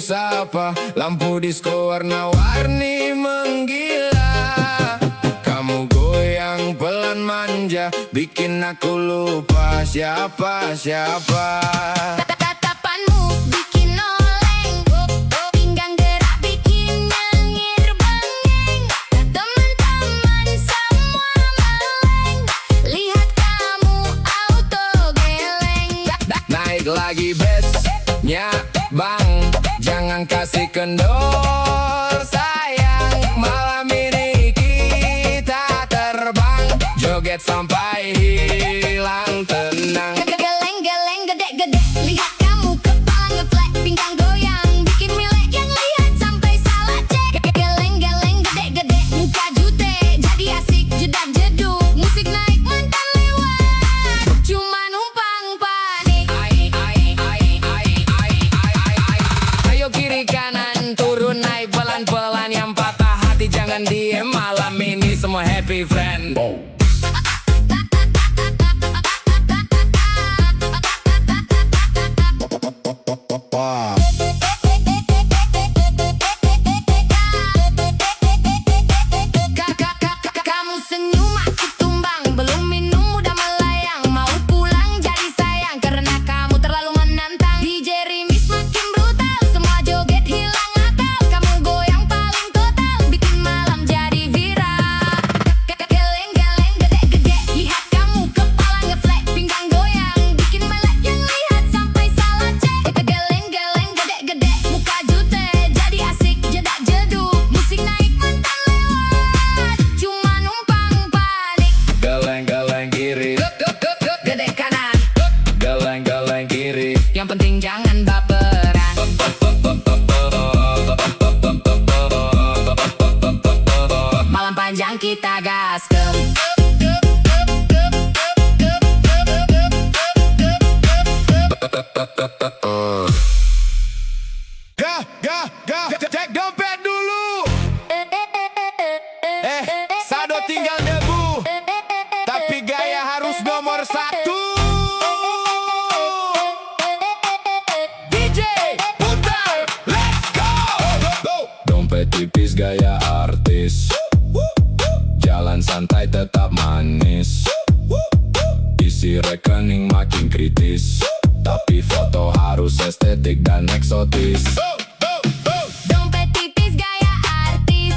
sapa, lampu disco warna-warni menggila. Kamu goyang pelan manja, bikin aku lupa siapa-siapa. Tatapanmu bikin oleng, pinggang gerak bikin nyengir-bengeng. Teman-teman semua meleng, lihat kamu auto geleng. Naik lagi bassnya bang, jangan kasih kendor sayang. Malam ini kita terbang, joget sampai hilang tenang. Geleng-geleng gede-gede, lihat kamu kepala ngeflat, pinggang goyang bikin milek yang lihat sampai salah cek. Geleng-geleng gede-gede, muka jute jadi asik jedak-jeduk, musik naik mantan lewat, cuma numpang panik. Ayo kiri kanan turun naik pelan-pelan, yang patah hati jangan diem. Malam ini semua happy friend. Kamu senyum aku tumbang, belum minum udah melayang, mau pulang jadi sayang karena kamu terlalu menantang. DJ Rimis makin brutal, semua joget hilang akal, kamu goyang paling total, bikin malam jadi viral. Geleng-geleng gede-gede, lihat kamu kepala ngeflat, pinggang goyang bikin melek yang lihat sampai salah cek. Geleng-geleng gede-gede, muka jute jadi asik jedak-jeduk, musik naik mantan lewat, cuma numpang panik. Geleng-geleng kiri, Gede kanan, geleng-geleng kiri. yang penting jangan baperan. Malam panjang kita gaskem. Cek dompet dulu. Sado tinggal debu, tapi gaya harus nomor satu. DJ putar, let's go. Dompet tipis gaya artis, jalan santai tetap manis. Isi rekening makin kritis, tapi foto harus estetik dan eksotis. Dompet tipis gaya artis,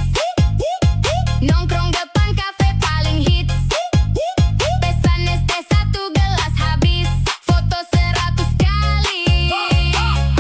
nongkrong depan kafe paling hits. Pesan es teh 1 gelas habis, foto 100 kali.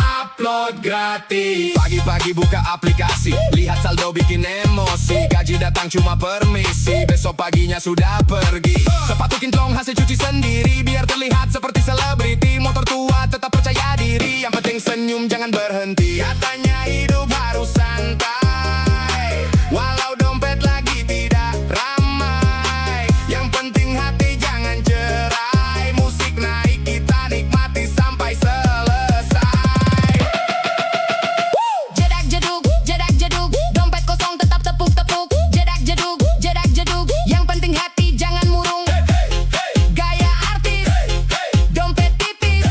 Upload gratis. Pagi-pagi buka aplikasi, lihat saldo bikin emosi. Gaji datang cuma permisi, besok paginya sudah pergi. Sepatu kinclong hasil cuci sendiri, biar terlihat seperti selebriti. Motor tua tetap percaya diri, yang penting senyum jangan berhenti. Katanya hidup harus santai, walau dompet lagi tidak ramai. Yang penting hati jangan cerai, musik naik kita nikmati sampai selesai. Jedak-jeduk, dompet kosong tetap tepuk-tepuk. Jedak-jeduk, yang penting hati jangan murung. Gaya artis, dompet tipis,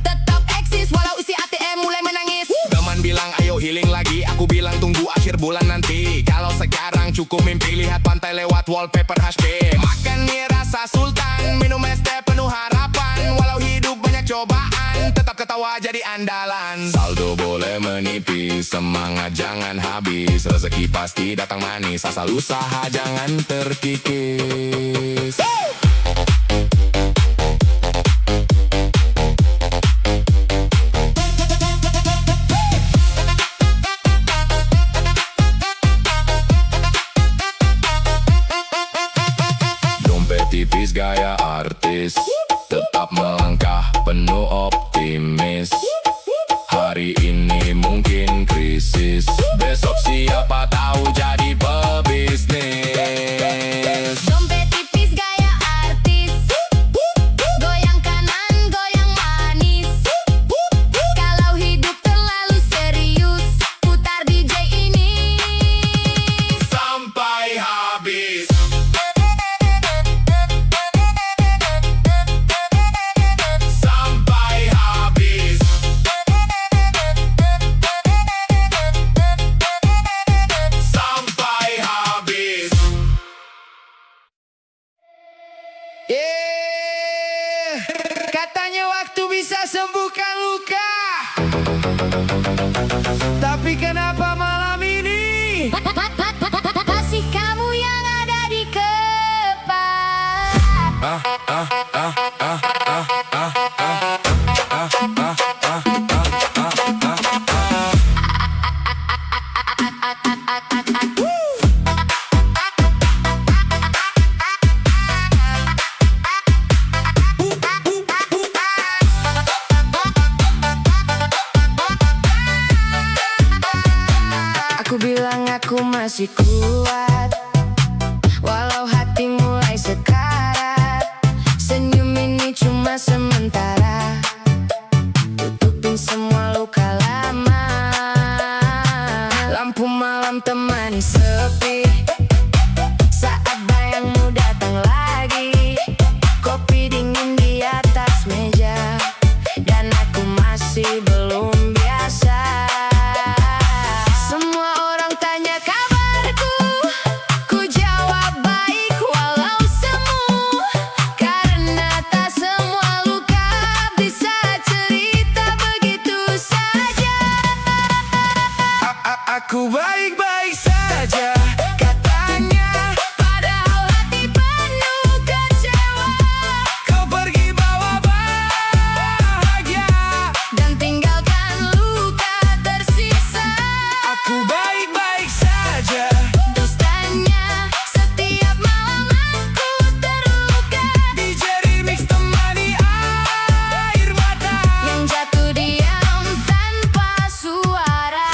tetap eksis walau isi ATM mulai menangis. Teman bilang ayo healing lagi, aku bilang tunggu akhir bulan nanti. Kalau sekarang cukup mimpi, lihat pantai lewat wallpaper HP. Makan mie rasa sultan, minum es teh penuh harapan. Walau hidup banyak cobaan, tetap ketawa jadi andalan. Saldo boleh menipis, semangat jangan habis. Rezeki pasti datang manis, asal usaha jangan terkikis. Dompet tipis gaya artis, tetap melangkah penuh optimis. Hari ini mungkin krisis, besok siapa tahu jadi pebisnis. Dompet tipis gaya Tapi kenapa malam ini Masih kamu yang ada di kepala. Aku bilang aku masih kuat, walau hati mulai sekarat. Senyum ini cuma sementara, tutupin semua luka lama. Lampu malam temani sepi, saat bayangmu datang lagi. Kopi dingin di atas meja, dan aku masih belum biasa. Semua orang tanya kabarku, ku jawab baik walau semu. Karena tak semua luka bisa cerita begitu saja. Aku baik-baik saja katanya, Padahal hati penuh kecewa, kau pergi bawa bahagia. dan tinggalkan luka tersisa. Aku baik-baik saja, Dustanya setiap malam aku terluka, DJ Remix temani air mata. yang jatuh diam tanpa suara.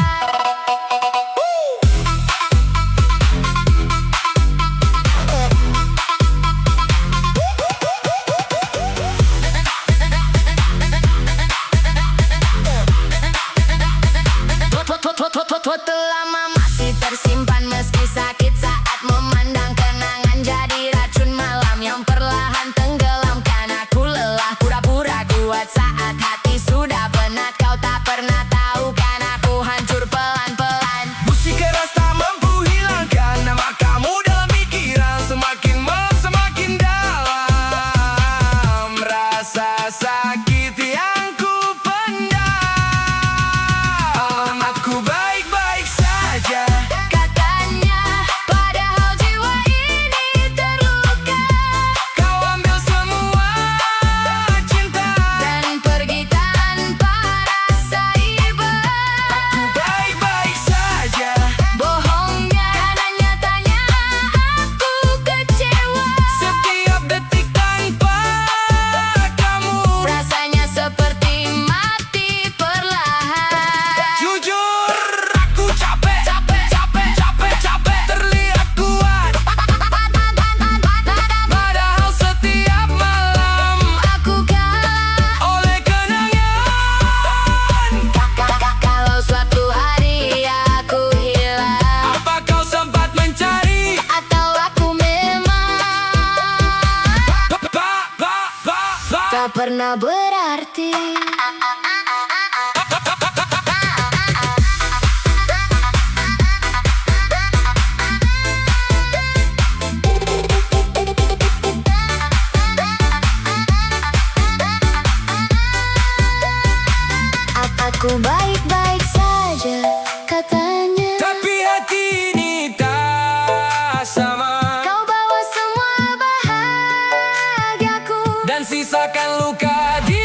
Foto lama masih tersimpan meski sakit saat memandang kenangan, jadi racun malam yang perlahan tenggelamkan. Aku lelah pura-pura kuat saat hati sudah penat. Kau tak pernah tahu kan aku hancur pelan-pelan. Musik keras tak mampu hilangkan nama kamu dalam pikiran. Semakin dalam rasa sakit yang ku pendam. Aku baik-baik saja, Katanya, padahal jiwa ini terluka, kau ambil semua cinta. dan pergi tanpa rasa iba. Aku baik-baik saja, Bohongnya dan nyatanya aku kecewa. setiap detik tanpa kamu. Rasanya seperti mati perlahan. Jujur, aku capek terlihat kuat. Padahal setiap malam Aku kalah. oleh kenangan. Kalau suatu hari aku hilang, Apa kau sempat mencari? atau aku memang tak pernah berarti. Aku baik-baik saja katanya, Tapi hati ini tak sama, kau bawa semua bahagiaku. dan sisakan luka di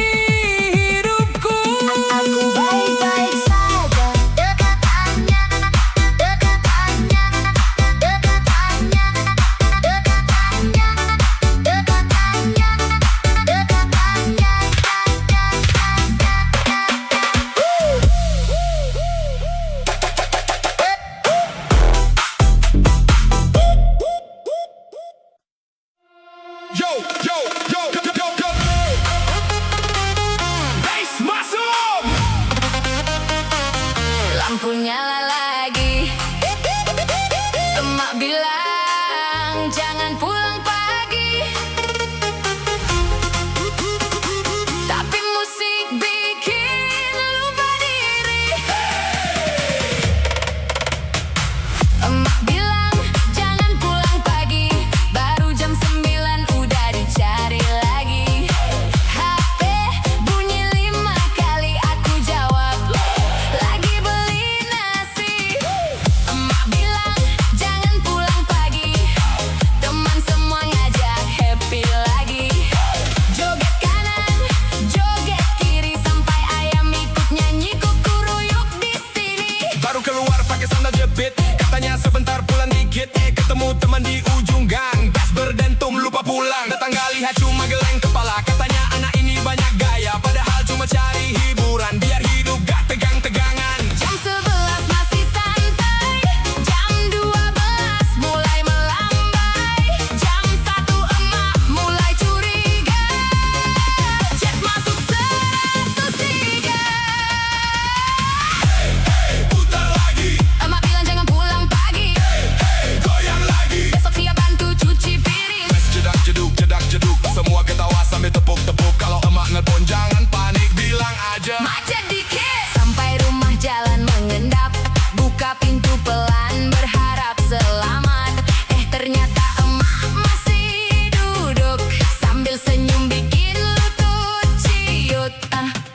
hidupku. Aku baik-baik saja katanya, Yo, yo, yo, yo, yo, yo. Bass masuk. lampu nyala lagi. Emak bilang jangan pulang pagi, tapi musik bikin lupa diri. Emak bilang jangan pulang pagi, baru jam 9 udah dicari lagi. HP bunyi 5 kali, aku jawab lagi beli baru keluar pakai sandal jepit. Katanya sebentar pulang dikit, ketemu teman di ujung gang. Das berdentum lupa pulang, tetangga lihat cuma geleng kepala. Katanya anak ini banyak gaya, padahal cuma cari hiburan biar hidup gak tegang-tegangan. Jam 11 masih santai, jam 12 mulai melambai, jam 1 emak mulai curiga, chat masuk 103. Putar lagi, Emak bilang jangan pulang pagi, goyang lagi. besok siap bantu cuci piring. Mes jedak jeduk, semua ketawa sambil tepuk-tepuk. Kalau emak nelpon jangan panik, bilang aja Macet dikit sampai rumah jalan mengendap, buka pintu pelan berharap selamat. Ternyata emak masih duduk sambil senyum bikin lutut ciut.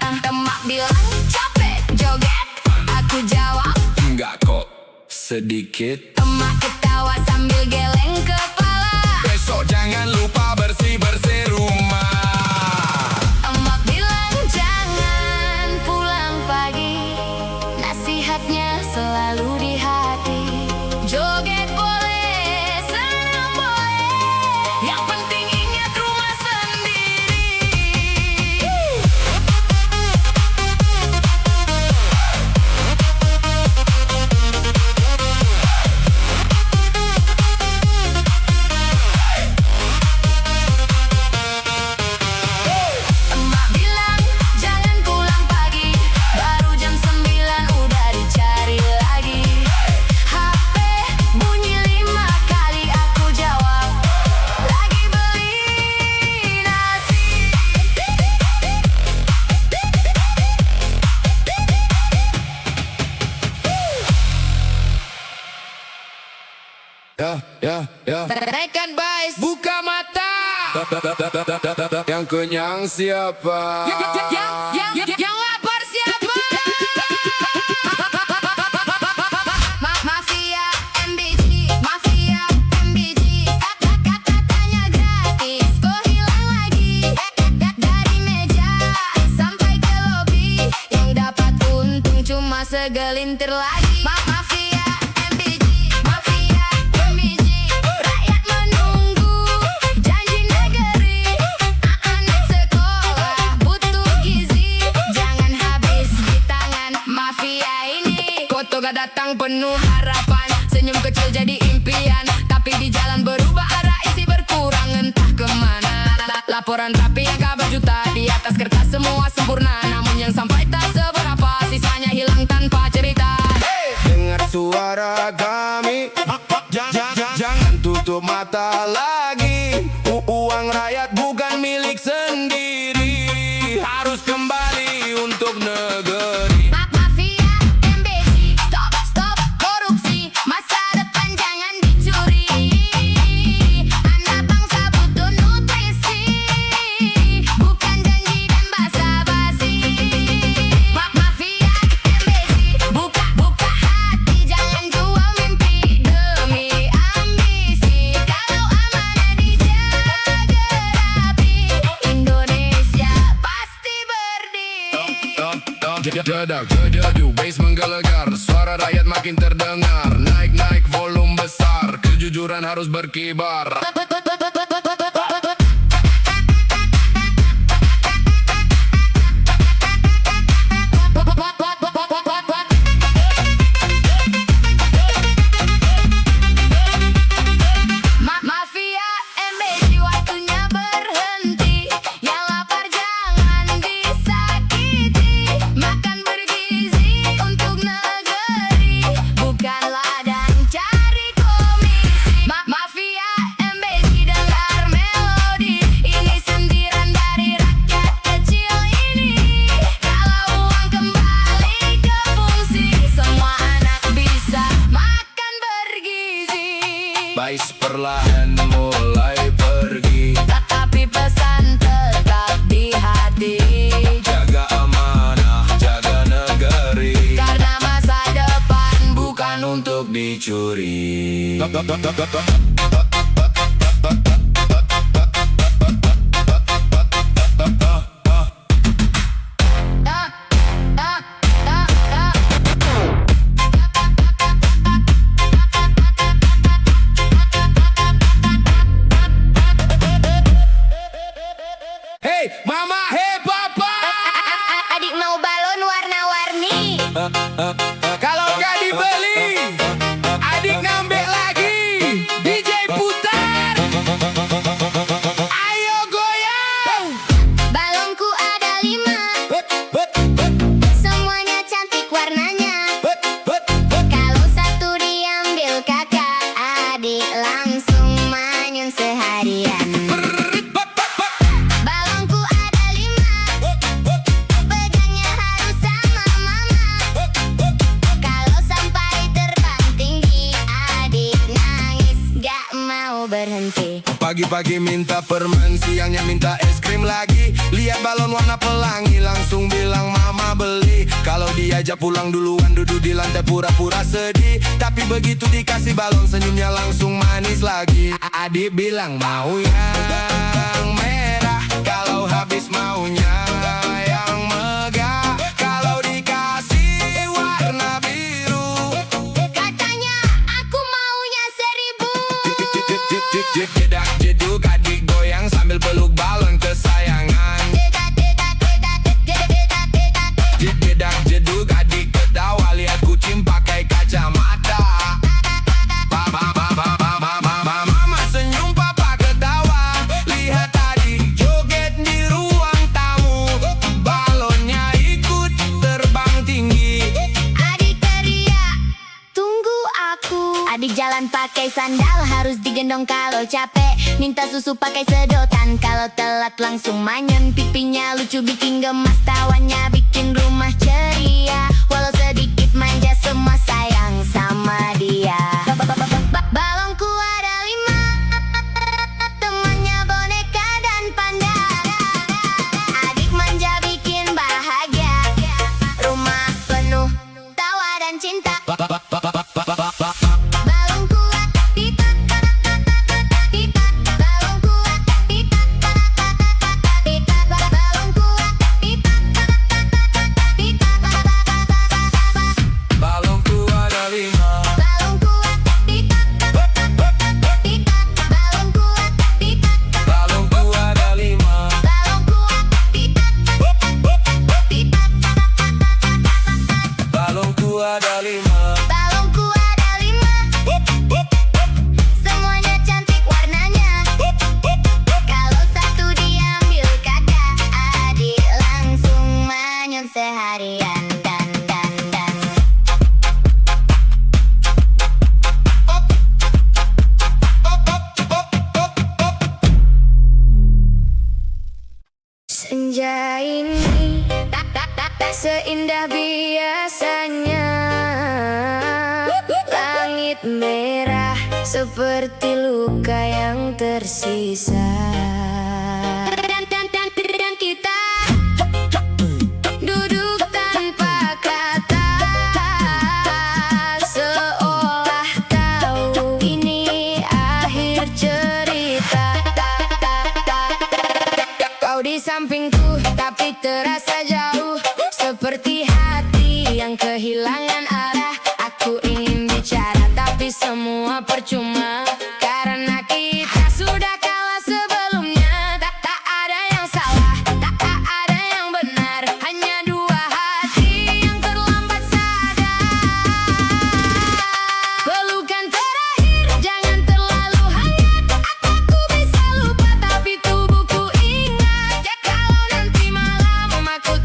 Emak bilang capek joget, aku jawab enggak kok, sedikit. emak ketawa sambil geleng kepala. Besok jangan lupa bersih-bersih rumah. Emak bilang jangan pulang pagi, nasihatnya selalu di hati. Joget boleh, senang boleh, yang penting ingat rumah sendiri. Emak bilang jangan pulang pagi, baru jam 9 udah dicari lagi. HP bunyi 5 kali, aku jawab lagi beli nasi. Ya. Rekan Bais, Buka mata. Yang kenyang siapa? yang lapar siapa? Mafia MBG, Mafia MBG, katanya gratis, kok hilang lagi? Dari meja sampai ke lobi, yang dapat untung cuma segelintir lagi. Mafia MBG, Mafia MBG, rakyat menunggu janji negeri. Anak sekolah butuh gizi, jangan habis di tangan mafia ini. Koto gak datang penuh harapan, senyum kecil jadi impian, tapi di jalan berubah arah, isi berkurang entah kemana. Laporan rapi yang kabar juta, di atas kertas semua sempurna, namun yang sampai tak seberapa, sisanya hilang tanpa cerita. Dengar suara kami, jangan tutup mata lagi. Uang rakyat bukan milik sendiri, harus kembali untuk negeri. Mafia MBG, stop korupsi, masa depan jangan dicuri. Anak bangsa butuh nutrisi, bukan janji dan basa-basi. Mafia MBG, buka hati, jangan jual mimpi demi ambisi. Kalau amanah dijaga rapi, Indonesia pasti berdiri. Jeduk, bass menggelegar, suara rakyat makin terdengar. Naik volume besar, kejujuran harus berkibar. Mafia MBG, waktunya berhenti, yang lapar jangan disakiti. Makan bergizi untuk negeri, bukan ladang cari komisi. Mafia MBG, dengar melodi ini, sentiran dari rakyat kecil ini. Kalau uang kembali ke fungsi, semua anak bisa makan bergizi. Bais perlahan mulai pergi, Tapi pesan tetap di hati, jaga amanah, jaga negeri, karena masa depan bukan untuk dicuri. beli, adik ngambek lagi. DJ putar, ayo goyang. Balonku ada 5, semuanya cantik warnanya. Kalau satu diambil kakak, adik langsung manyun seharian. Balonku ada 5, pegangnya harus sama mama. Kalau sampai terbang tinggi, adik nangis gak mau berhenti. Pagi-pagi minta permen, siangnya minta es krim lagi. Lihat balon warna pelangi, langsung bilang mama beli. Kalau diajak pulang duluan, duduk di lantai pura-pura sedih. Tapi begitu dikasih balon, senyumnya langsung manis lagi. Adik bilang mau yang merah, kalau habis maunya yang megah. Kalau dikasih warna biru, Katanya aku maunya 1000. jedak jeduk adik goyang sambil peluk balon kesayangan. Jedak jeduk adik ketawa, lihat kucing pakai kacamata. Mama senyum, papa ketawa, lihat adik joget di ruang tamu. Balonnya ikut terbang tinggi. Adik teriak, tunggu aku. Adik jalan pakai sandal, harus digendong kalau capek. Minta susu pakai sedotan, kalau telat langsung manyun. Pipinya lucu bikin gemas, tawanya bikin rumah ceria. Walau sedikit manja, semua sayang sama dia. Balonku ada 5, temannya boneka dan panda. Adik manja bikin bahagia, rumah penuh tawa dan cinta. Balonku titak, titak, balonku titak, titak, balonku titak, titak, Balonku ada 5. balonku titak, titak, balonku titak, Balonku ada 5. balonku titak, titak, Balonku ada 5. balonku ada 5, semuanya cantik warnanya. Kalau satu diambil kakak, adik langsung manyun seharian. Dan senja ini tak seindah biasanya. Langit merah seperti luka yang tersisa. Dan kita duduk tanpa kata, seolah tahu ini akhir cerita. Kau di sampingku tapi terasa jauh, seperti hati yang kehilangan arah. Aku ingin bicara tapi semua percuma, karena kita sudah kalah sebelumnya. Tak ada yang salah, tak ada yang benar, hanya dua hati yang terlambat sadar. Pelukan terakhir jangan terlalu hangat, aku bisa lupa tapi tubuhku ingat. Kalau nanti malam aku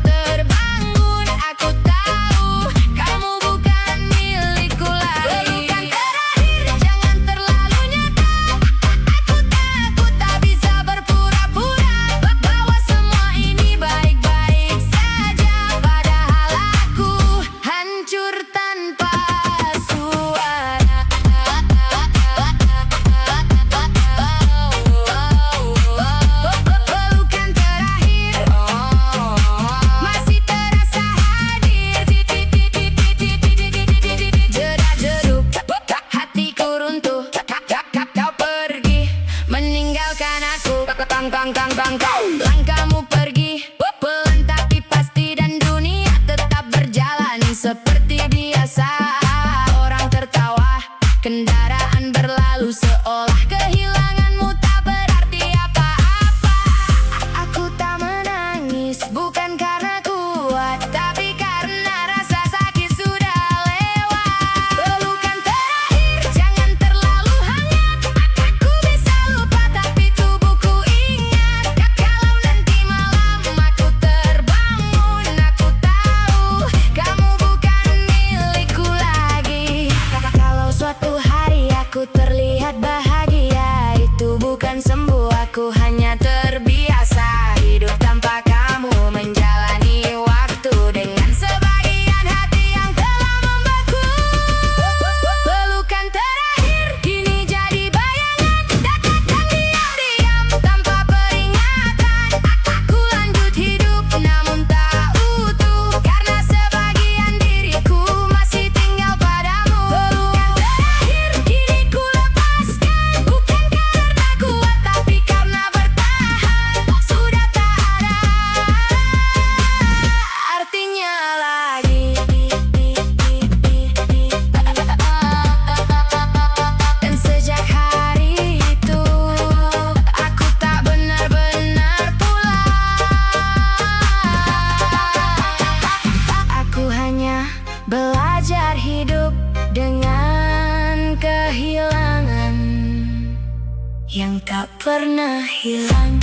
yang tak pernah hilang.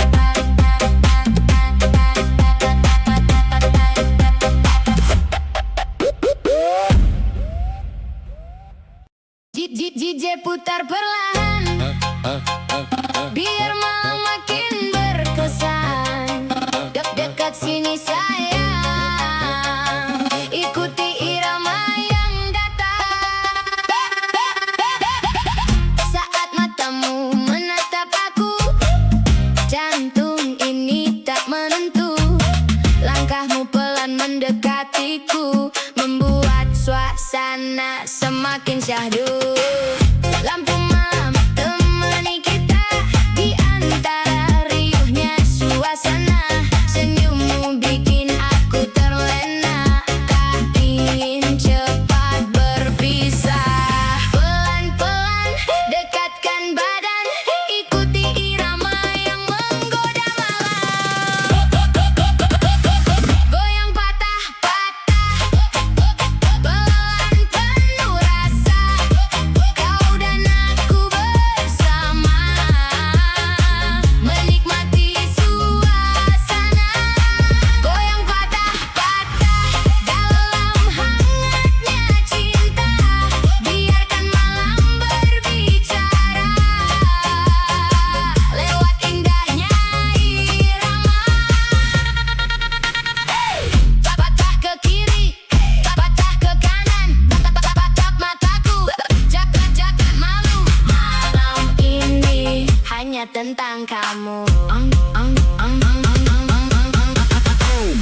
DJ putar perlahan, biar malam makin berkesan. Dekat sini sayang, ikuti irama yang datang. Saat matamu menatap aku, jantung ini tak menentu. Langkahmu pelan mendekatiku, membuat suasana semakin syahdu. Lampu malam temani kita di antara riuhnya suasana. Senyummu bikin aku terlena, tak ingin cepat berpisah. Pelan-pelan dekatkan badan, ikuti irama yang menggoda malam. Goyang patah-patah, pelan penuh rasa. Kau dan aku bersama, menikmati suasana. Goyang patah-patah dalam hangatnya cinta. Biarkan malam berbicara lewat indahnya irama. Patah ke kiri, patah ke kanan, tatap mataku, jaga malu. Malam ini hanya tentang kamu.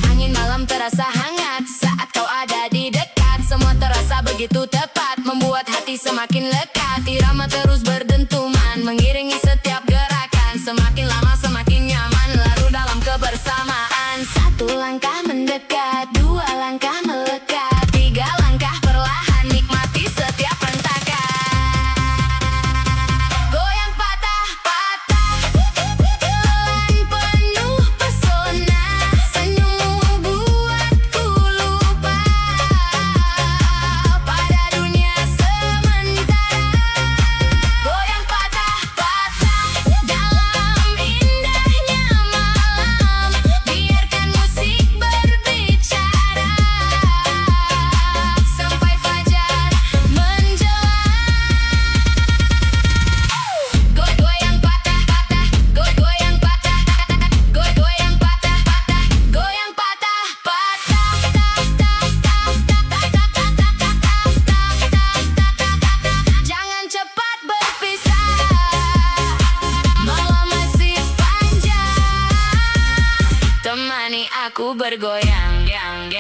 Angin malam terasa hangat saat kau ada di dekat. Semua terasa begitu tepat, membuat hati semakin lekat. Irama terus berdentuman, mengiringi setiap gerakan. Semakin lama semakin nyaman, larut dalam kebersamaan. Satu langkah mendekat, dua langkah melekat, tiga langkah perlahan, nikmati setiap rentakan. Goyang patah-patah, pelan penuh pesona. Senyummu buatku lupa pada dunia sementara. Goyang patah-patah dalam indahnya malam. Biarkan musik berbicara sampai fajar menjelang. Goyang patah-patah, goyang patah-patah, goyang patah-patah, goyang patah-patah. Jangan cepat berpisah, malam masih panjang. Temani aku bergoyang, yang.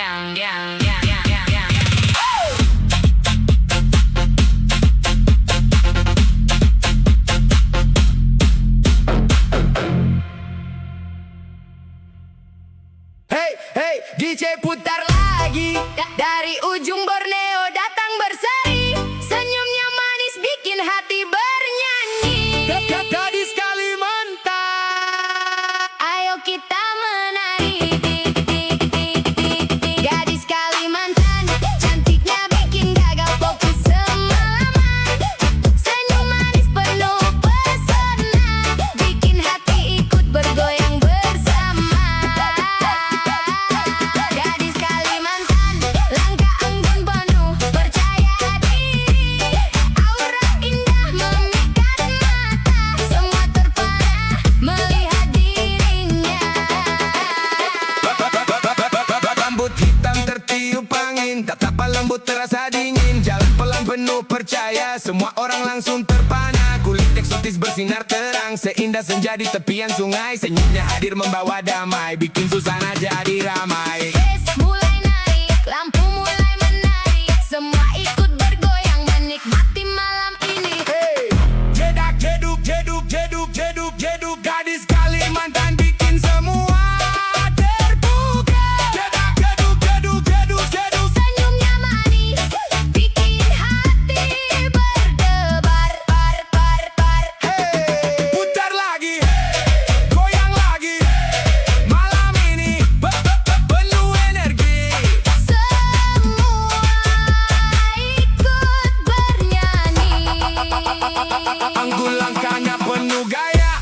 Hey, DJ putar lagi. Dari ujung Borneo datang berseri, senyumnya manis bikin hati bernyanyi. Gadis Kalimantan, Ayo kita menari. Gadis Kalimantan, cantiknya bikin gagal fokus semalaman. Senyum manis penuh pesona, bikin hati ikut bergoyang bersama. Gadis Kalimantan, langkah anggun penuh percaya diri. Aura indah memikat mata, semua terpana melihat dirinya. rambut hitam tertiup angin, tatapan lembut terasa dingin. Jalan pelan penuh percaya, semua orang langsung terpana. Kulit eksotis bersinar terang, seindah senja di tepian sungai. Senyumnya hadir membawa damai, bikin suasana jadi ramai. Bass mulai naik, lampu mulai menarik, semua ikut bergoyang menikmati malam ini. Hey, jedak jeduk jeduk jeduk jeduk jeduk, gadis Kalimantan bikin semua terbuka. Jedak jeduk jeduk jeduk jeduk, Senyumnya manis, bikin hati berdebar, bar. hey, putar lagi, hey, goyang lagi. Malam ini penuh energi. Semua ikut bernyanyi. Anggun langkahnya penuh gaya.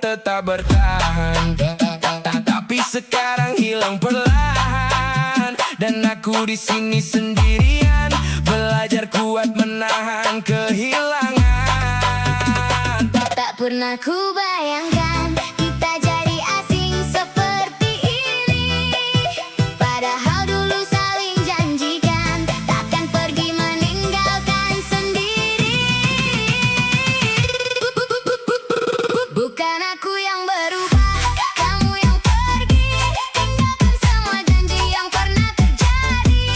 tetap bertahan. Tapi sekarang hilang perlahan, dan aku di sini sendirian, belajar kuat menahan kehilangan. Tak pernah ku bayangkan kita jadi asing seperti ini. Padahal dulu saling janjikan takkan pergi meninggalkan sendiri. Bukan aku yang berubah, kamu yang pergi. Tinggalkan semua janji yang pernah terjadi.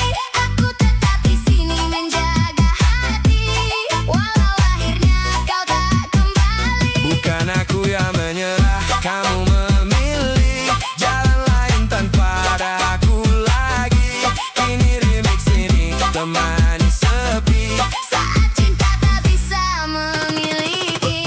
Aku tetap di sini menjaga hati, walau akhirnya kau tak kembali. Bukan aku yang menyerah, kamu memilih jalan lain tanpa ada aku lagi. Ini remix ini temani sepi Saat cinta tak bisa memiliki.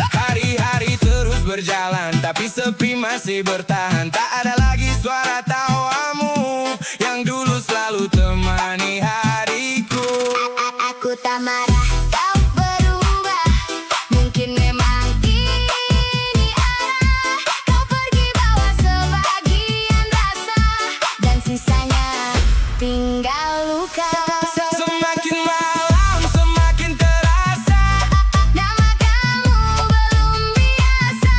Hari-hari terus berjalan, tapi sepi masih bertahan. Tak ada lagi suara tawamu yang dulu selalu temani hariku. Aku tak marah, kau berubah. Mungkin memang ini arah. Kau pergi bawa sebagian rasa, dan sisanya tinggal luka. Semakin malam semakin terasa, Nama kamu belum biasa.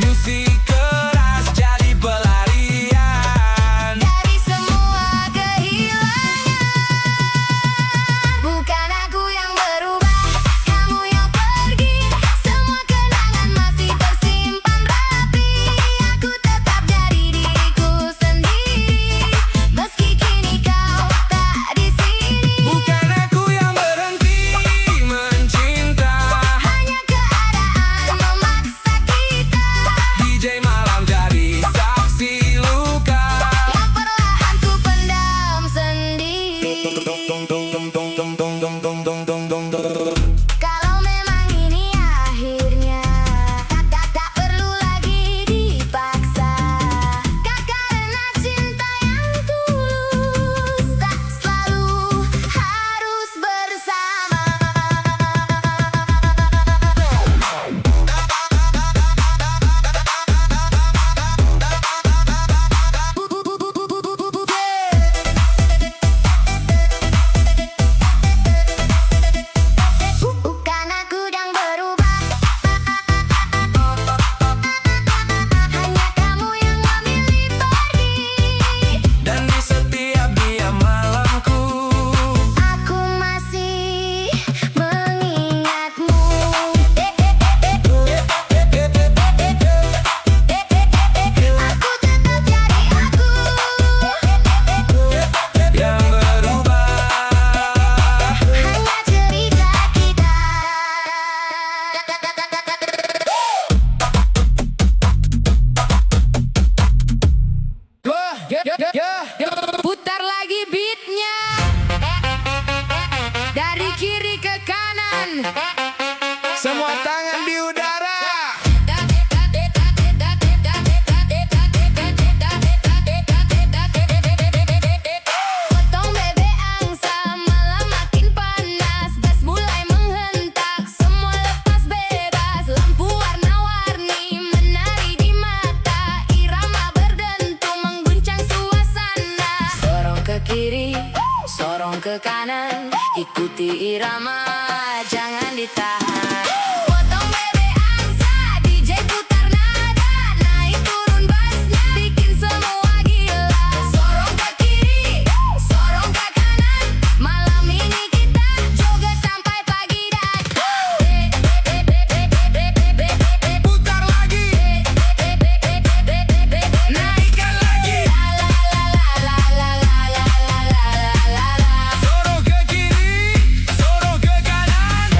musik keras jadi pelarian. Dari semua kehilangan. Bukan aku yang berubah, kamu yang pergi. Semua kenangan masih tersimpan rapi. Aku tetap jadi diriku sendiri, meski kini kau tak di sini. Bukan aku yang berhenti mencinta, Hanya keadaan memaksa kita, DJ malam jadi saksi luka. yang perlahan ku pendam sendiri. Kalau memang ini akhirnya, tak perlu lagi dipaksa. Karena cinta yang tulus tak selalu harus bersama. Bukan aku yang berubah, hanya kamu yang memilih pergi. Dan di setiap diam malamku, Aku masih mengingatmu. Aku tetap jadi aku. yang berubah. Hanya cerita kita. Putar lagi beatnya, dari kiri ke kanan. Semua tangan di udara. Potong bebek angsa, malam makin panas. Gas mulai menghentak, semua lepas bebas. Lampu warna-warni menari di mata. Irama berdentum mengguncang suasana. Sorong ke kiri, sorong ke kanan. Ikuti irama, jangan ditahan. Potong bebek angsa, DJ putar nada. Naik turun bassnya, bikin semua gila. Sorong ke kiri, sorong ke kanan. Malam ini kita joget sampai pagi dan Putar lagi, naikkan lagi. Sorong ke kiri, sorong ke kanan.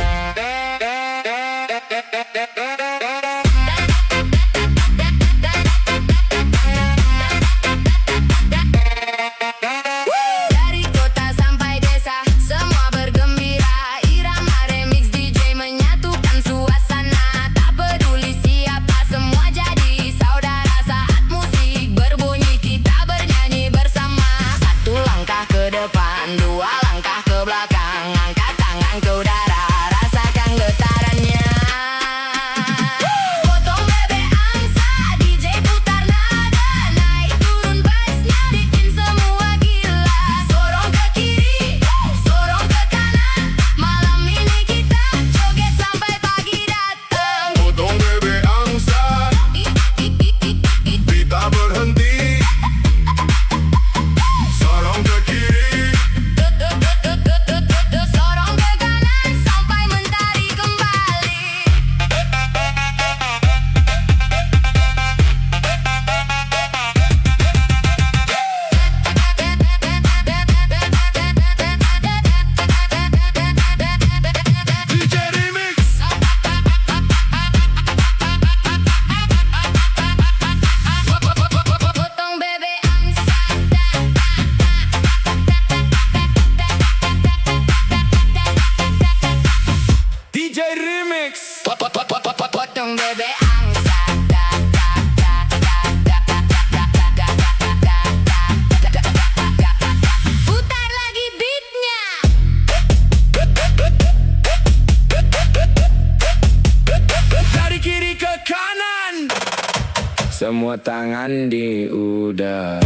semua tangan di udara.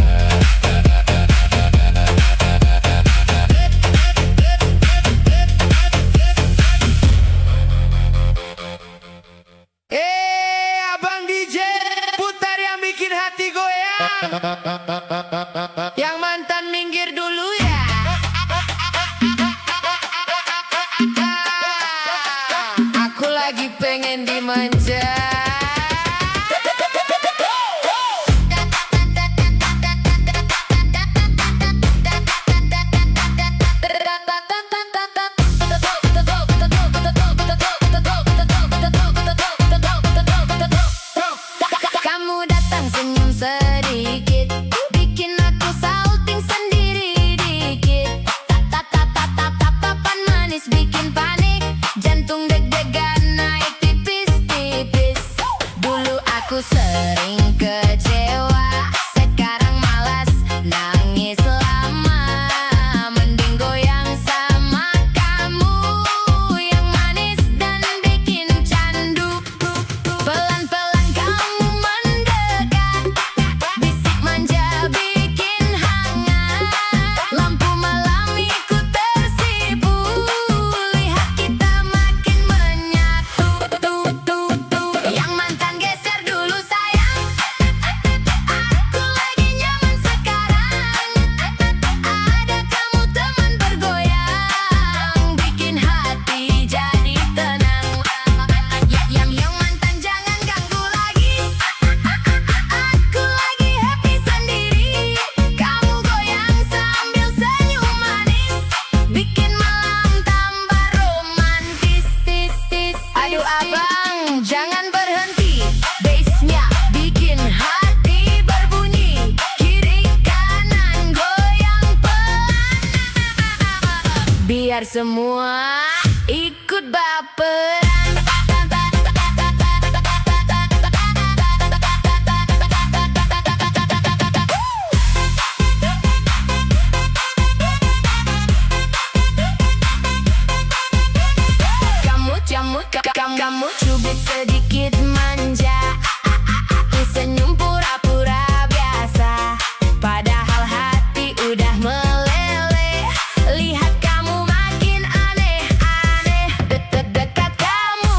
Abang DJ, putar yang bikin hati goyang. Yang mantan minggir dulu ya. Aku lagi pengen dimanja. Kamu datang senyum sedikit, bikin aku salting sendiri dikit. Tatapan manis bikin panik, jantung deg-degan naik tipis-tipis. Dulu aku sering kecewa, sekarang malas nangis lama. Mending goyang sama kamu yang manis dan bikin candu. Pelan-pelan kamu mendekat, bisik manja bikin hangat. Lampu malam ikut tersipu, lihat kita makin menyatu. Yang mantan geser dulu sayang, aku lagi nyaman sekarang. Ada kamu teman bergoyang, bikin hati jadi tenang. Yang mantan jangan ganggu lagi, aku lagi happy sendiri. Kamu goyang sambil senyum manis, bikin malam tambah romantis. Aduh abang, jangan berhenti, bassnya bikin hati berbunyi. Kiri kanan goyang pelan, biar semua ikut baperan. Kamu cubit sedikit manja, aku senyum pura-pura biasa, padahal hati udah meleleh. Lihat kamu makin aneh-aneh, dekat kamu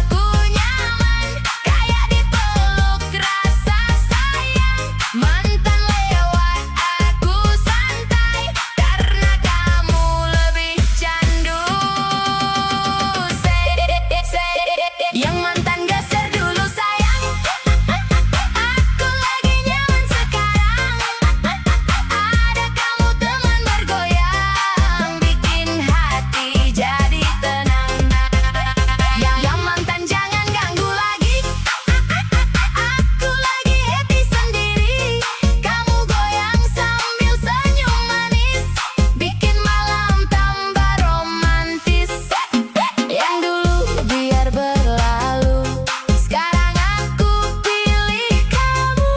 aku nyaman, kayak dipeluk rasa sayang. Mantan lewat aku santai, karena kamu lebih candu. Yang mantan geser dulu sayang, aku lagi nyaman sekarang. Ada kamu teman bergoyang, bikin hati jadi tenang. Yang mantan jangan ganggu lagi, aku lagi happy sendiri. Kamu goyang sambil senyum manis, bikin malam tambah romantis. Yang dulu biar berlalu, sekarang aku pilih kamu.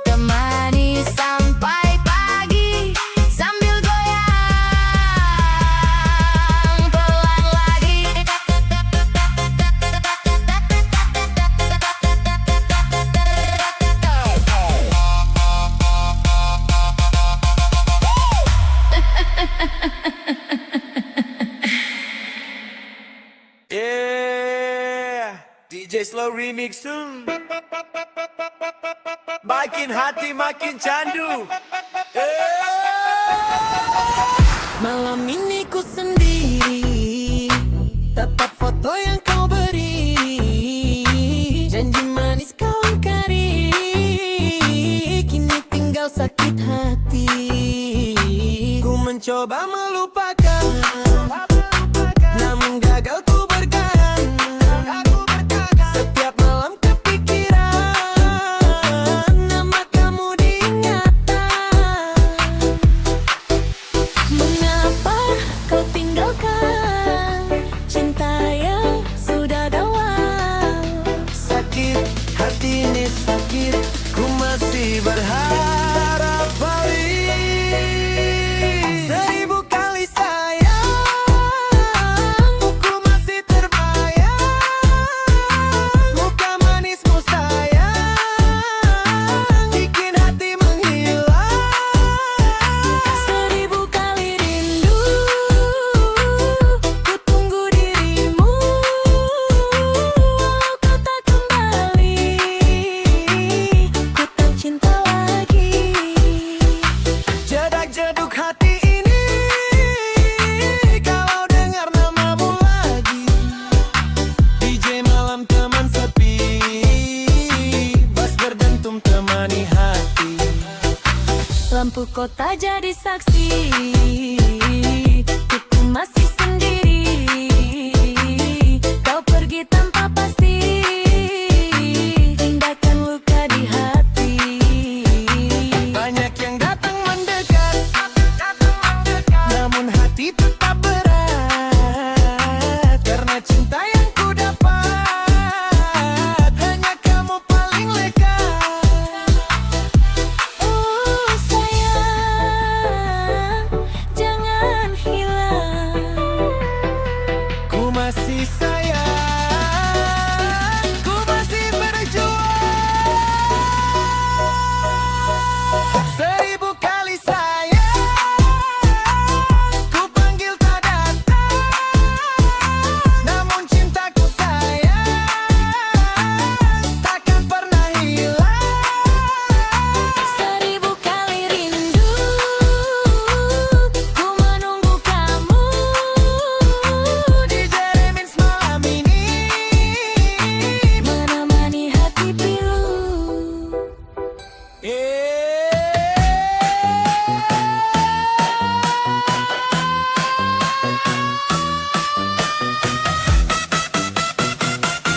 Temani sampai pagi, sambil goyang pelan lagi. Yeah, DJ Slow Remix bikin hati makin candu. Malam ini ku sendiri, tetap foto yang kau beri, janji manis kau ingkari, kini tinggal sakit hati. Ku mencoba melupakan, namun gagal ku berkahan. Setiap malam kepikiran, nama kamu diingatan. Mengapa kota jadi saksi. Ku masih sendiri, kau pergi tanpa pasti, tinggalkan luka di hati. Banyak yang datang mendekat, namun hati tetap berat. Karena cinta yang ku dapat, hanya kamu paling lekat. Oh sayang, jangan hilang. Ku masih sayang, ku masih berjuang. Seribu kali sayang, ku panggil tak datang. Namun cintaku sayang, takkan pernah hilang. Seribu kali rindu, ku menunggu kamu. DJ Remix malam ini Menemani hati pilu.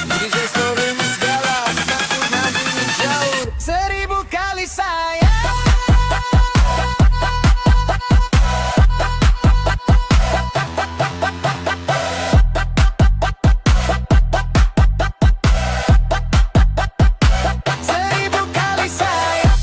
DJ Slow Remix galak, takut nanti menjauh. Seribu kali sayang. Seribu kali sayang.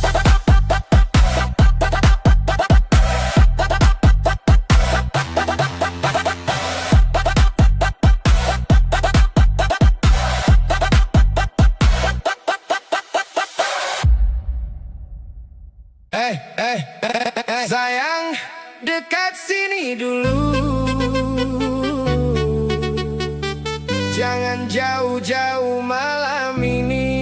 Sayang, dekat sini dulu. Jangan jauh-jauh malam ini.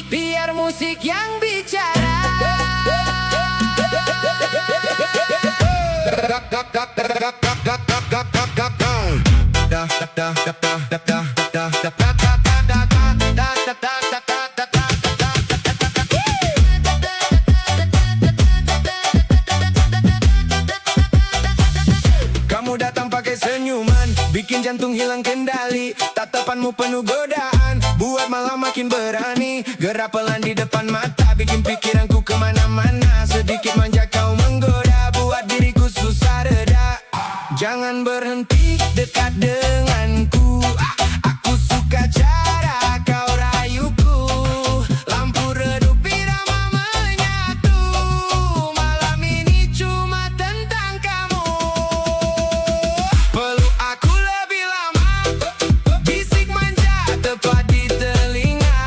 Biar musik yang bicara. Kamu datang pakai senyuman, bikin jantung hilang kendali. Tatapanmu penuh godaan, buat malam makin berani. Gerak pelan di depan mata, bikin pikiranku kemana-mana. Sedikit manja kau menggoda, buat diriku susah reda. Jangan berhenti dekat denganku. Aku suka cara kau rayuku. Lampu redup irama menyatu. Malam ini cuma tentang kamu. Peluk aku lebih lama, bisik manja tepat di telinga.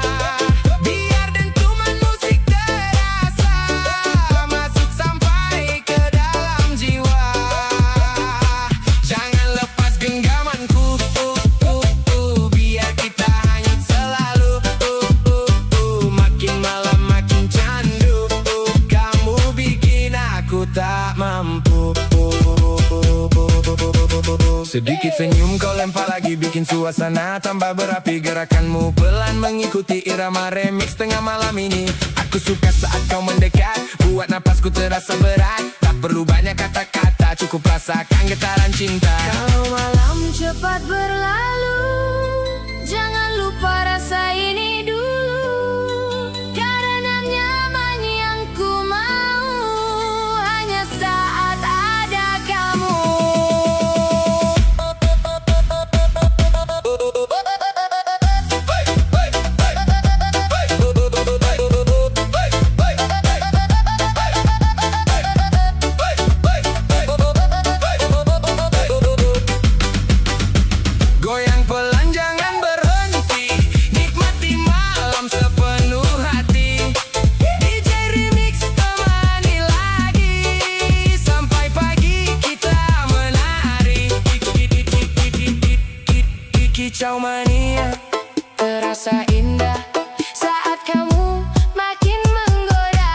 Biar dentuman musik terasa, masuk sampai ke dalam jiwa. Jangan lepas genggamanku, biar kita hanyut selalu. Makin malam makin candu, kamu bikin aku tak mampu. Sedikit senyum kau lempar lagi, bikin suasana tambah berapi. Gerakanmu pelan mengikuti irama remix tengah malam ini. Aku suka saat kau mendekat, buat napasku terasa berat. Tak perlu banyak kata-kata, cukup rasakan getaran cinta. Kalau malam cepat berlalu, jangan lupa rasa ini dulu. Karena nyaman yang ku mau, hanya saat ada kamu. Goyang pelan jangan berhenti, nikmati malam sepenuh hati. DJ Remix temani lagi, sampai pagi kita menari. Kicau mania terasa indah saat kamu makin menggoda.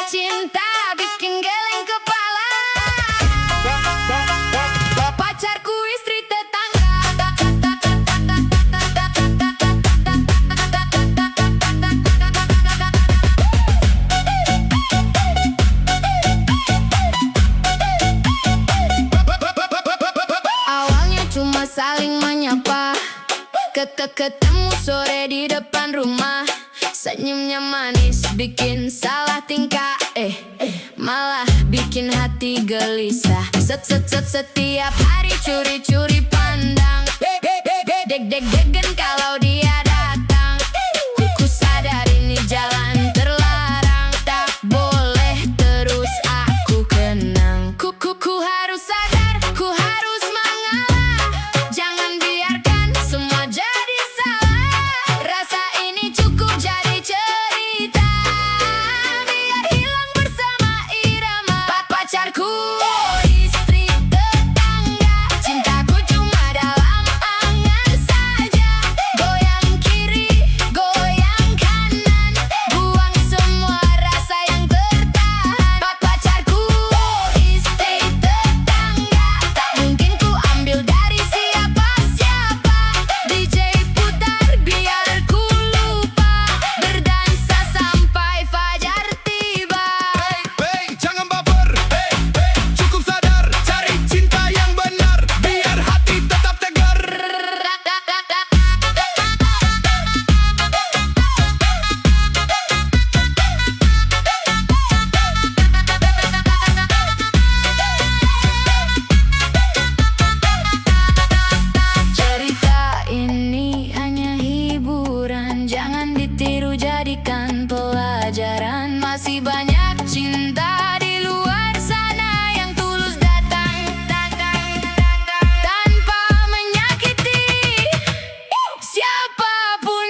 cinta bikin geleng kepala. Pacarku istri tetangga. Awalnya cuma saling menyapa, ketemu sore di depan rumah. Senyumnya manis bikin salah tingkah, malah bikin hati gelisah. Setiap hari curi-curi pandang, deg-degen kalau dia datang. Ku sadar ini jalan terlarang, tak boleh terus aku kenang. Ku harus sadar, ku harus mengalah. Jangan biarkan semua jadi salah. Rasa ini cukup jadi cerita, biar hilang bersama irama. Pacarku istri tetangga, cintaku cuma dalam angan saja. Goyang kiri, goyang kanan, buang semua rasa yang tertahan. Pacarku istri tetangga, tak mungkin ku ambil dari siapa-siapa. DJ putar biar ku lupa, berdansa sampai fajar tiba. Hey, jangan baper. Hey, cukup sadar, cari cinta yang benar, biar hati tetap tegar. Cerita ini hanya hiburan, jangan ditiru jadikan pelajaran. Masih banyak cinta di luar sana yang tulus datang tanpa menyakiti siapapun.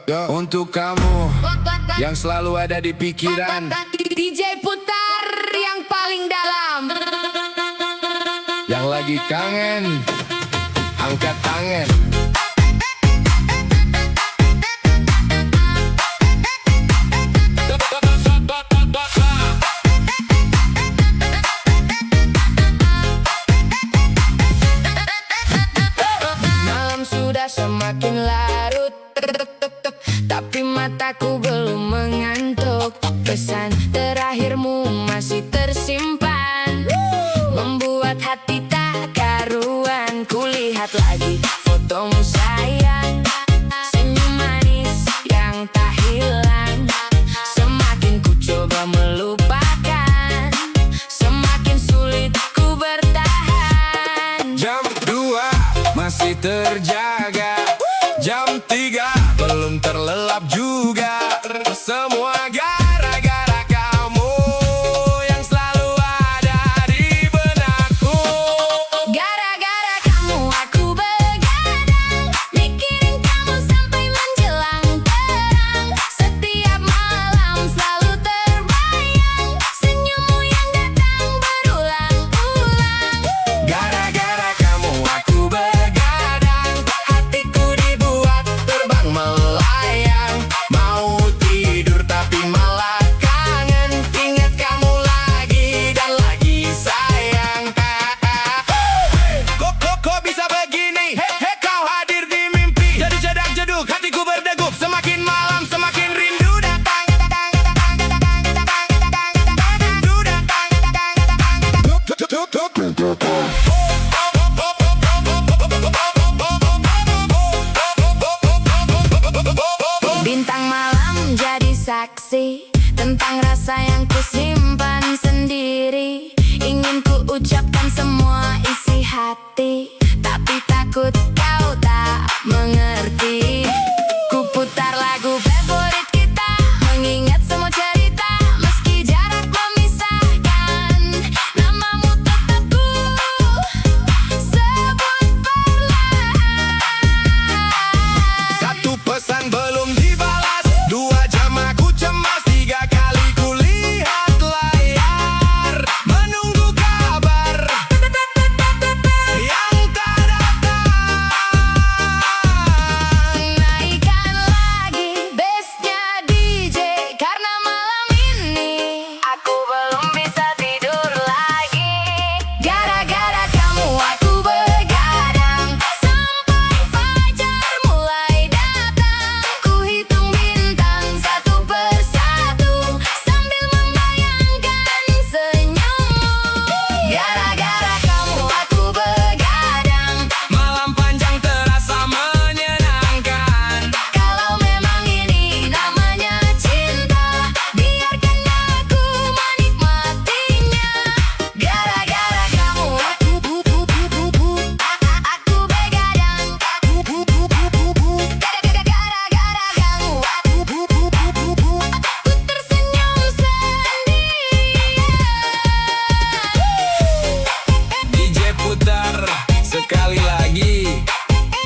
Ya, untuk kamu yang selalu ada di pikiran, DJ putar yang paling dalam. yang lagi kangen, angkat tangan. Malam sudah semakin larut, tapi mataku belum mengantuk. Pesan terakhirmu masih tersimpan, membuat hati tak karuan. Kulihat lagi fotomu sayang, senyum manis yang tak hilang. Semakin ku coba melupakan, semakin sulit ku bertahan. Jam 2 masih terjaga, jam 3 belum terlelap juga. Semua gara-gara kamu yang selalu ada di benakku. Gara-gara kamu aku begadang, mikirin kamu sampai menjelang terang. Setiap malam selalu terbayang, senyummu yang datang berulang-ulang. Gara-gara kamu aku begadang, hatiku dibuat terbang melayang. Mau tidur tapi malah kangen, ingat kamu lagi dan lagi sayang. Kok bisa begini? Hey, kau hadir di mimpi, jadi jedak-jeduk hatiku berdegup. Semakin malam semakin rindu datang. Bintang malam jadi saksi tentang rasa yang kusimpan sendiri. Ingin ku ucapkan semua isi hati, tapi takut kau tak mengerti. Ku putar lagu favorit kita, mengingat semua cerita. Meski jarak memisahkan, namamu tetap ku sebut perlahan. Satu pesan belum dibalas, 2 jam aku cemas, 3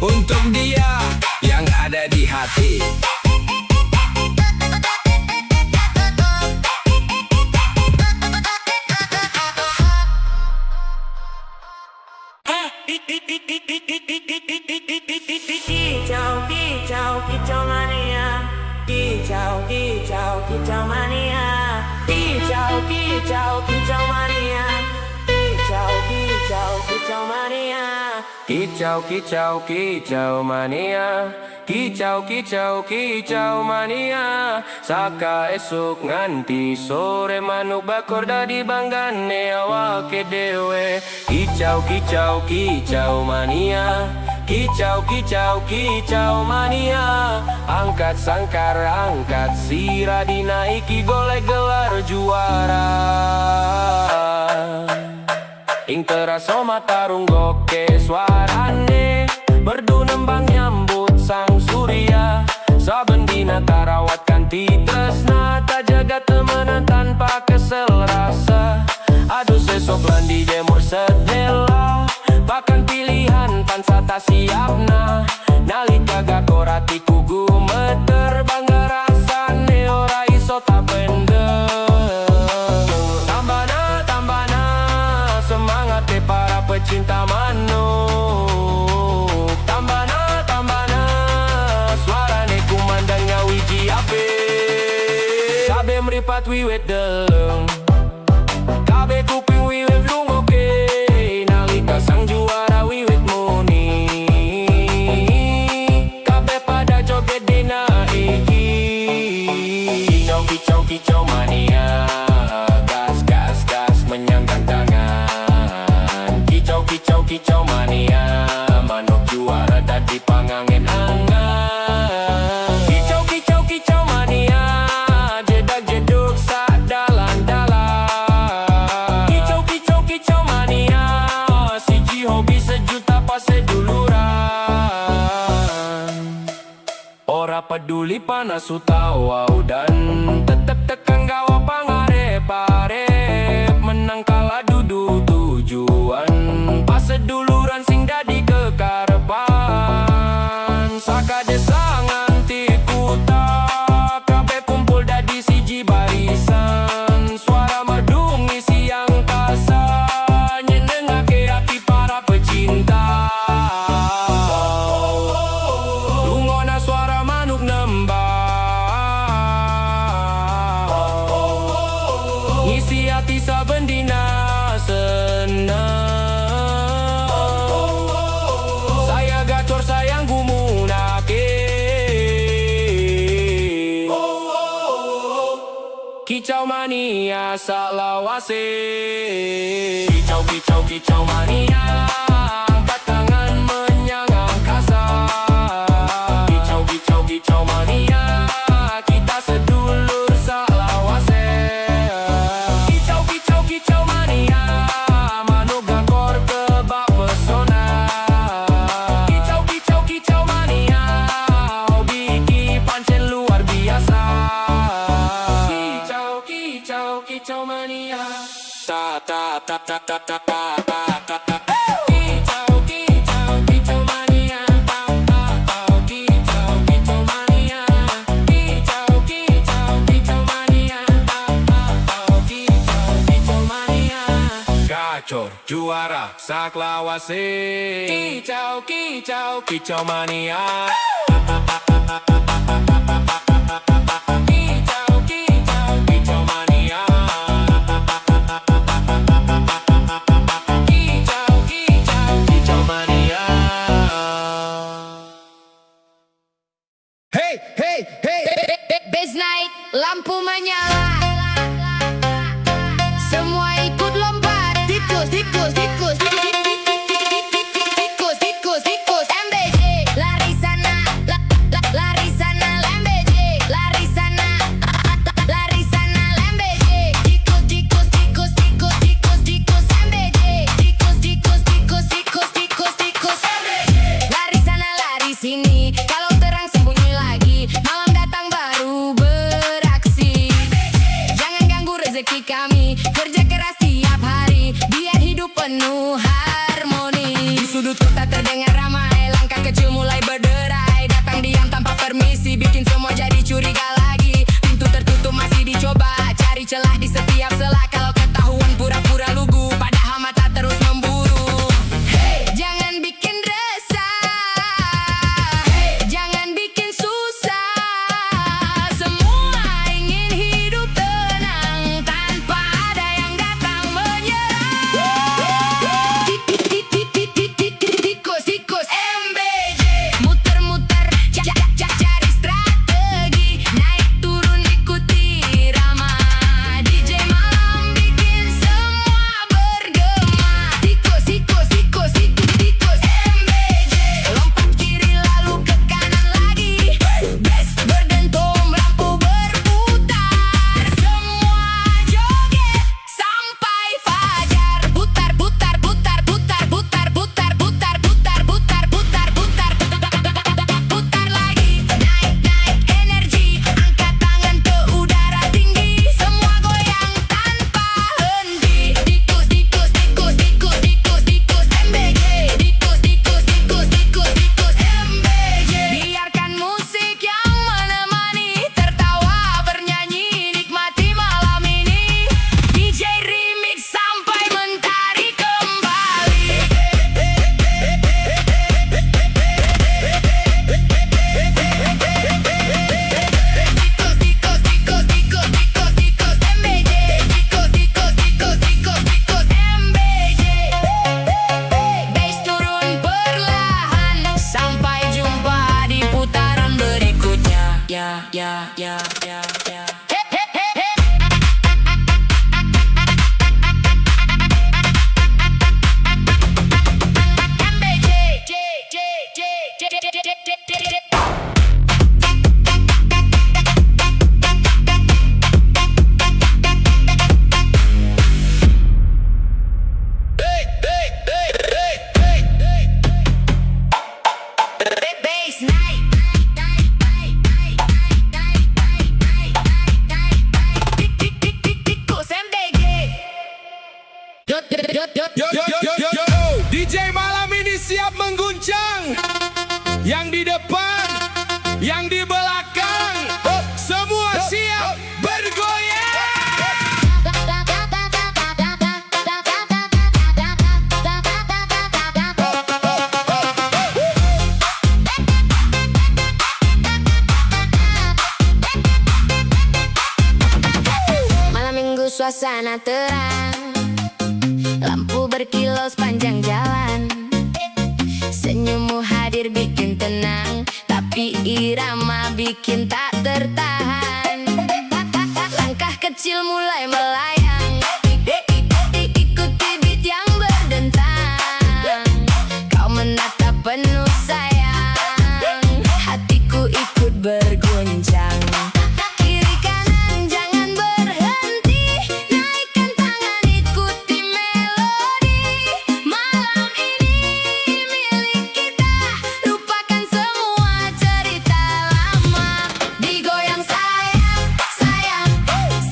untuk dia yang ada di hati. Kicau, kicau, kicau mania. Kicau, kicau, kicau mania. Kicau, kicau, kicau mania. Kicau, kicau, kicau mania. Kicau, kicau, kicau mania. Kicau, kicau, kicau mania. Saka esuk nganti sore manuk bakor dadi banggane awake dewe. Kicau, kicau, kicau mania. Kicau, kicau, kicau mania. Angkat sangkar, angkat sirah, dinaiki golek gelar juara. Ing teraso matarung goke suarane, merdu nembang nyambut sang surya. Saben dina tarawat kanti tresna, tak jaga temenan tanpa kesel rasa. Aduh sesok landi jemur sedela, bahkan pilihan pansata siapna. Nalika gakorati kugu meter, bangga rasane ora iso tak bender. Tambana semangat para pecinta manuk. Tambana suarane kumandangnya wiji ape. Sabe meripat wiwit deleng, kabe kuping wiwit lungoke. Nalika sang juara wiwit muni, kabe pada joget dina iki. Kicau, kicau, kicau mania. Gas, gas, gas menyanggang tangan. Kicau, kicau, kicau mania. Manuk juara dadi pangangen angan. Kicau, kicau, kicau mania. Jedak jeduk sak dalan-dalan. Kicau, kicau, kicau mania. Siji hobi sejuta pase duluran. Ora peduli panas utawa udan, tetep tekan gawa pangarep-arep. Menang kalah dudu tujuan, pas seduluran sing dadi kekarepan. Saka desa nganti kuta, kabeh kumpul dadi siji barisan. Suara merdu ngisi angkasa, nyenengake hati para pecinta. Lungona suara manuk nembang, ngisi hati saben dina senang. Saya gacor sayang gumunake. Kicau mania salawase. Kicau, kicau, kicau mania. Angkat tangan menyang angkasa. Kicau, kicau, kicau mania. Kita sedulur salawase. Kicau, kicau, kicau mania. Manuk gakor kebak pesona. Kicau, kicau, kicau mania. Hobi iki pancen luar biasa. Kicau, kicau, kicau mania. Ta ta ta ta ta ta ta ta ta ta. Kicau, kicau, kicau mania. Kicau, kicau mania. Kicau, kicau, kicau mania. Kicau, kicau mania. Gacor juara saklawase. Kicau, kicau, kicau mania. Kicau, kicau, kicau mania. Kicau, kicau, kicau mania. Hey, hey, hey, Best night, lampu menyala. Semua ikut lompat. Tikus, tikus, tikus. Tikus, tikus, tikus. MBJ, lari sana, lari sana, MBJ, lari sana, lari sana, MBJ. Tikus, tikus, tikus, tikus, tikus, tikus, MBJ. Tikus, tikus, tikus, tikus, tikus, tikus, MBJ. Lari sana, lari sini. Kalau terang sembunyi lagi. Malam datang baru beraksi. Bass night. Tikus MBG. Yo, DJ malam ini siap mengguncang. Yang di depan, yang di belakang, semua siap bergoyang. Malam minggu suasana terang, lampu berkilau sepanjang jalan. Senyummu hadir bikin tenang, tapi irama bikin tak tertahan. Langkah kecil mulai melayang, ikuti beat yang berdentang. Kau menatap penuh sayang, hatiku ikut berguncang. Kiri kanan jangan berhenti, naikkan tangan ikuti melodi. Malam ini milik kita, lupakan semua cerita lama. Digoyang sayang, sayang,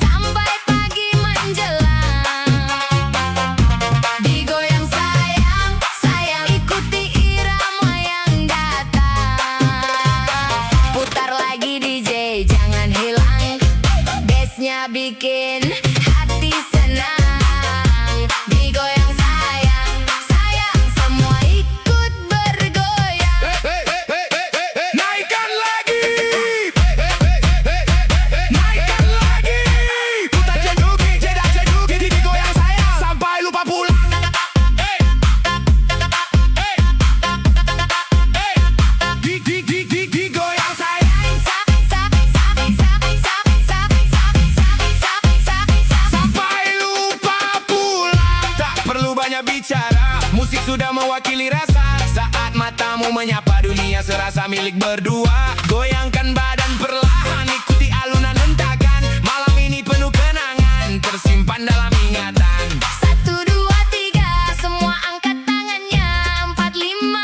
sampai pagi menjelang. Digoyang sayang, sayang, ikuti irama yang datang. Putar lagi DJ, jangan hilang, bassnya bikin hati senang. Digoyang sayang, sayang, semua ikut bergoyang. Naikkan lagi, naikkan lagi. Putar ceduk, cedak ceduk, digoyang sayang sampai lupa pulang. Digoyang sayang sampai lupa pulang. Tak perlu banyak bicara, musik sudah mewakili rasa. Saat matamu menyapa dunia serasa milik berdua. Goyangkan badan perlahan, ikuti alunan hentakan. Malam ini penuh kenangan, tersimpan dalam ingatan. 1, 2, 3, semua angkat tangannya. 4, 5,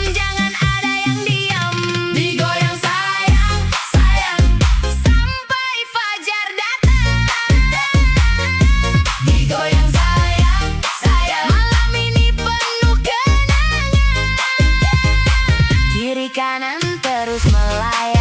6, jangan ada yang diam. Digoyang sayang, sayang, sampai fajar datang. Digoyang sayang, sayang, malam ini penuh kenangan. Kiri kanan terus melayang.